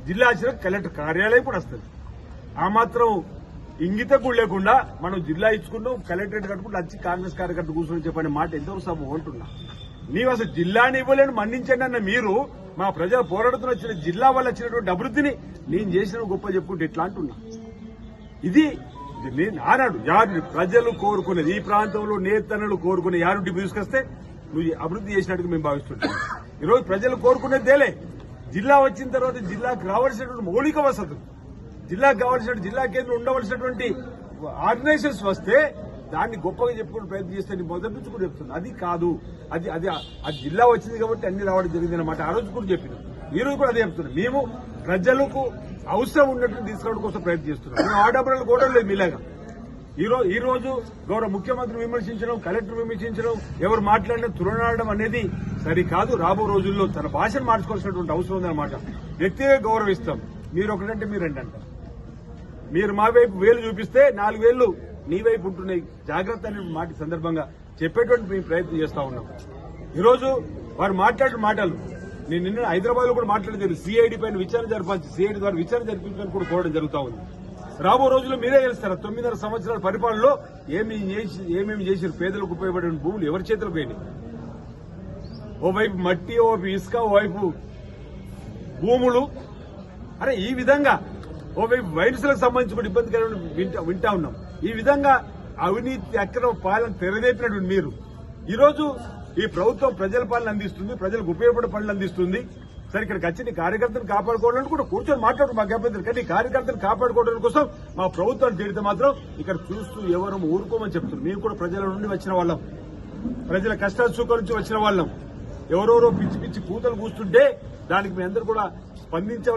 జిల్లా వచ్చిన కలెక్టర్ కార్యాలయం కూడా వస్తుంది. ఆ మాత్రం ఇంగిత కూడా లేకుండా మనం జిల్లా ఇచ్చుకున్నాం, కలెక్టరేట్ కట్టుకుంటూ వచ్చి కాంగ్రెస్ కార్యకర్త కూర్చొని చెప్పనే మాట ఎంతవరకు సభ అంటున్నా. నీవు అసలు జిల్లాని ఇవ్వలేని మన్నించండి అన్న మీరు మా ప్రజల పోరాడుతున్న వచ్చిన జిల్లా వల్ల వచ్చినటువంటి అభివృద్ధిని నేను చేసిన గొప్ప చెప్పుకుంటే ఎట్లా అంటున్నా. ఇది నేను ఆనాడు యారు ప్రజలు కోరుకునేది, ఈ ప్రాంతంలో నేతన్నలు కోరుకునే యారుంటి తీసుకొస్తే నువ్వు అభివృద్ధి చేసినట్టుగా మేము భావిస్తుంటాం. ఈరోజు ప్రజలు కోరుకునేదేలే. జిల్లా వచ్చిన తర్వాత జిల్లాకు రావాల్సినటువంటి మౌలిక వసతులు, జిల్లాకు కావాల్సిన జిల్లా కేంద్రం ఉండవలసినటువంటి ఆర్గనైజేషన్స్ వస్తే దాన్ని గొప్పగా చెప్పుకుని ప్రయత్నం చేస్తే నేను మొదటి నుంచి కూడా చెప్తున్నా. అది కాదు, అది అది అది జిల్లా వచ్చింది కాబట్టి అన్ని రావడం జరిగింది అన్నమాట. ఆ రోజు కూడా చెప్పినాం, ఈ రోజు కూడా అదే చెప్తున్నాం. మేము ప్రజలకు అవసరం ఉన్నట్టు తీసుకోవడం కోసం ప్రయత్నం చేస్తున్నాం. మేము ఆడంబరాలు కూడా లేదు మీలాగా. ఈ రోజు గౌరవ ముఖ్యమంత్రి విమర్శించడం, కలెక్టర్ విమర్శించడం, ఎవరు మాట్లాడినా తులనాడడం అనేది సరికాదు. రాబో రోజుల్లో తన భాషను మార్చుకోవాల్సినటువంటి అవసరం ఉందన్నమాట. వ్యక్తిగా గౌరవిస్తాం. మీరు ఒకటంటే మీరు రెండంటారు. మీరు మా వైపు వేలు చూపిస్తే 4 వేళ్లు నీ వైపు ఉంటున్నాయి. జాగ్రత్త అనే మాట సందర్భంగా చెప్పేటువంటి మేము ప్రయత్నం చేస్తా ఉన్నాం. ఈరోజు వారు మాట్లాడిన మాటలు నేను నిన్న హైదరాబాద్ లో కూడా మాట్లాడలేదు. సిఐడి పైన విచారణ జరపాల్సి, సిఐడి ద్వారా విచారణ జరిపించడానికి కూడా కోరడం జరుగుతా ఉంది. రాబో రోజుల్లో మీరే తెలుస్తారు 9.5 సంవత్సరాల పరిపాలనలో ఏమేమి చేశారు. పేదలకు ఉపయోగపడే భూములు ఎవరి చేతులకు పోయినాయి. ఓవైపు మట్టి, ఓవైపు ఇసుక, ఓవైపు భూములు. అరే ఈ విధంగా ఓవైపు వైరస్లకు సంబంధించిన ఇబ్బందికరమైన వింటా ఉన్నాం. ఈ విధంగా అవినీతి అక్రమ పాలన తెరదేపినటువంటి మీరు ఈరోజు ఈ ప్రభుత్వం ప్రజల పాలన అందిస్తుంది, ప్రజలకు ఉపయోగపడే పనులు అందిస్తుంది. సరే ఇక్కడికి వచ్చి నీ కార్యకర్తను కాపాడుకోవడానికి కూడా కూర్చొని మాట్లాడు మాకు అభ్యంతరం. కానీ కార్యకర్తను కాపాడుకోవడం కోసం మా ప్రభుత్వాన్ని తిడితే మాత్రం ఇక్కడ చూస్తూ ఎవరు ఊరుకోమని చెప్తున్నారు. మేము కూడా ప్రజల నుండి వచ్చిన వాళ్ళం, ప్రజల కష్ట సుఖాల నుంచి వచ్చిన వాళ్ళం. ఎవరెవరో పిచ్చి పిచ్చి కూతలు కూస్తుంటే దానికి మీ అందరూ కూడా స్పందించవలసిన